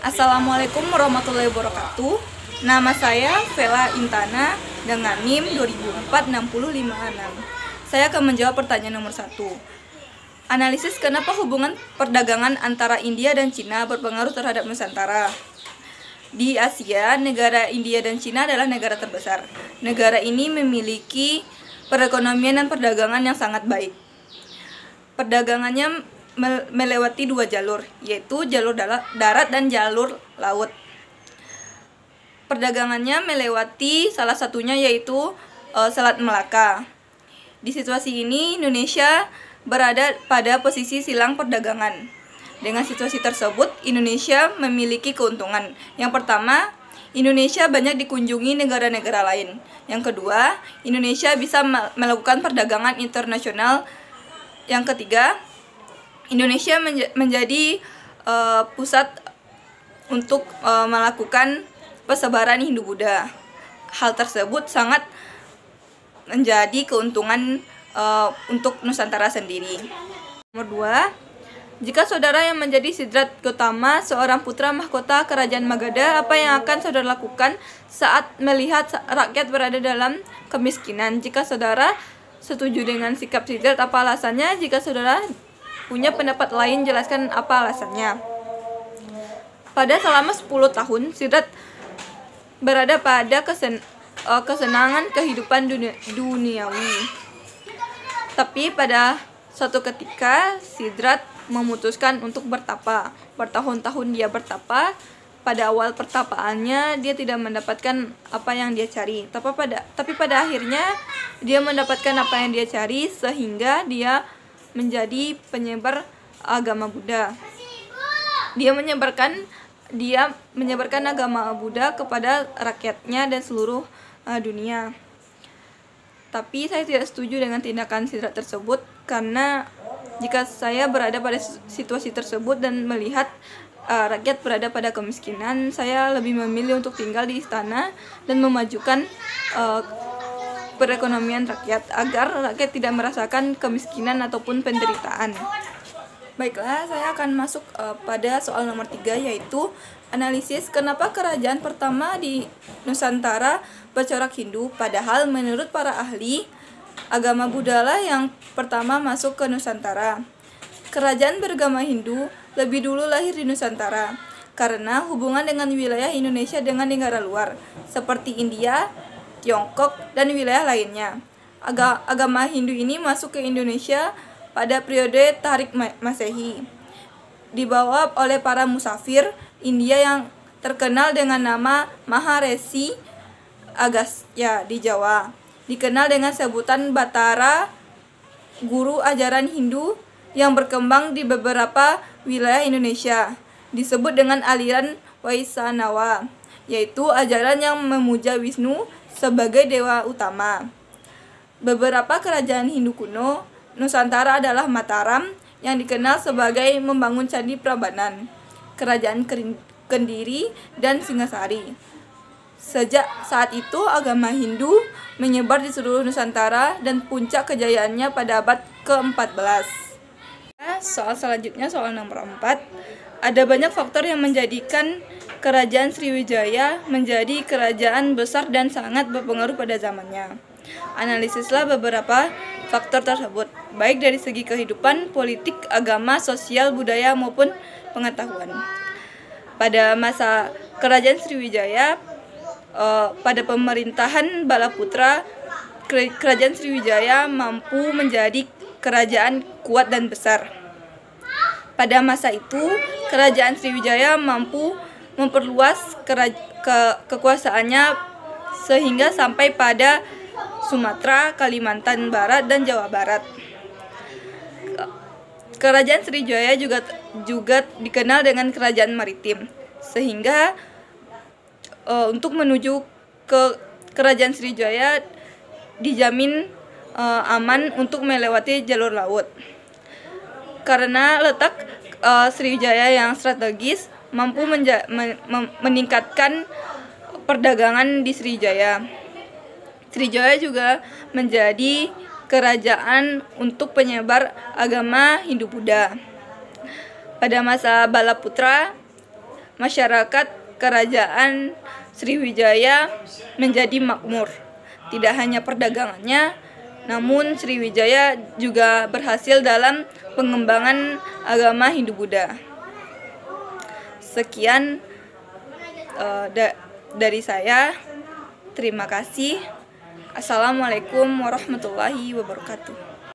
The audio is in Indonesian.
Assalamualaikum warahmatullahi wabarakatuh. Nama saya Vela Intana dengan NIM 2004-6056. Saya akan menjawab pertanyaan nomor 1. Analisis kenapa hubungan perdagangan antara India dan Cina berpengaruh terhadap Nusantara. Di Asia, negara India dan Cina adalah negara terbesar. Negara ini memiliki perekonomian dan perdagangan yang sangat baik. Perdagangannya melewati dua jalur, yaitu jalur darat dan jalur laut. Perdagangannya melewati salah satunya yaitu Selat Melaka. Di situasi ini Indonesia berada pada posisi silang perdagangan. Dengan situasi tersebut, Indonesia memiliki keuntungan. Yang pertama, Indonesia banyak dikunjungi negara-negara lain. Yang kedua, Indonesia bisa melakukan perdagangan internasional. Yang ketiga, Indonesia menjadi pusat untuk melakukan persebaran Hindu-Buddha. Hal tersebut sangat menjadi keuntungan untuk Nusantara sendiri. Nomor 2, jika saudara yang menjadi Sidrat Gautama, seorang putra mahkota Kerajaan Magadha, apa yang akan saudara lakukan saat melihat rakyat berada dalam kemiskinan? Jika saudara setuju dengan sikap Sidrat, apa alasannya? Jika saudara punya pendapat lain, jelaskan apa alasannya. Pada selama 10 tahun, Sidrat berada pada kesenangan kehidupan duniawi. Tapi pada suatu ketika, Sidrat memutuskan untuk bertapa. Bertahun-tahun dia bertapa. Pada awal pertapaannya, dia tidak mendapatkan apa yang dia cari. Tapi pada akhirnya, dia mendapatkan apa yang dia cari, sehingga dia menjadi penyebar agama Buddha. Dia menyebarkan agama Buddha kepada rakyatnya dan seluruh dunia. Tapi saya tidak setuju dengan tindakan Sidrat tersebut, karena jika saya berada pada situasi tersebut dan melihat rakyat berada pada kemiskinan, saya lebih memilih untuk tinggal di istana dan memajukan perekonomian rakyat agar rakyat tidak merasakan kemiskinan ataupun penderitaan. Baiklah, saya akan masuk pada soal nomor 3, yaitu analisis kenapa kerajaan pertama di Nusantara bercorak Hindu, padahal menurut para ahli, agama Buddha lah yang pertama masuk ke Nusantara. Kerajaan beragama Hindu lebih dulu lahir di Nusantara karena hubungan dengan wilayah Indonesia dengan negara luar seperti India, Tiongkok, dan wilayah lainnya. Agama Hindu ini masuk ke Indonesia pada periode Tarik Masehi. Dibawa oleh para musafir India yang terkenal dengan nama Maharesi Agastya di Jawa. Dikenal dengan sebutan Batara, guru ajaran Hindu yang berkembang di beberapa wilayah Indonesia. Disebut dengan aliran Vaishnava, yaitu ajaran yang memuja Wisnu sebagai dewa utama. Beberapa kerajaan Hindu kuno Nusantara adalah Mataram yang dikenal sebagai membangun Candi Prambanan, Kerajaan Kendiri, dan Singasari. Sejak saat itu agama Hindu menyebar di seluruh Nusantara dan puncak kejayaannya pada abad ke-14. Soal selanjutnya, soal nomor 4. Ada banyak faktor yang menjadikan Kerajaan Sriwijaya menjadi kerajaan besar dan sangat berpengaruh pada zamannya. Analisislah beberapa faktor tersebut, baik dari segi kehidupan, politik, agama, sosial, budaya, maupun pengetahuan. Pada masa Kerajaan Sriwijaya, pada pemerintahan Balaputra, Kerajaan Sriwijaya mampu menjadi kerajaan kuat dan besar. Pada masa itu, Kerajaan Sriwijaya mampu memperluas kekuasaannya sehingga sampai pada Sumatera, Kalimantan Barat, dan Jawa Barat. Kerajaan Sriwijaya juga dikenal dengan kerajaan maritim, sehingga untuk menuju ke Kerajaan Sriwijaya dijamin aman untuk melewati jalur laut. Karena letak Sriwijaya yang strategis, mampu meningkatkan perdagangan di Sriwijaya. Sriwijaya juga menjadi kerajaan untuk penyebar agama Hindu-Buddha. Pada masa Balaputra, masyarakat kerajaan Sriwijaya menjadi makmur. Tidak hanya perdagangannya, namun Sriwijaya juga berhasil dalam pengembangan agama Hindu-Buddha. Sekian dari saya. Terima kasih. Assalamualaikum warahmatullahi wabarakatuh.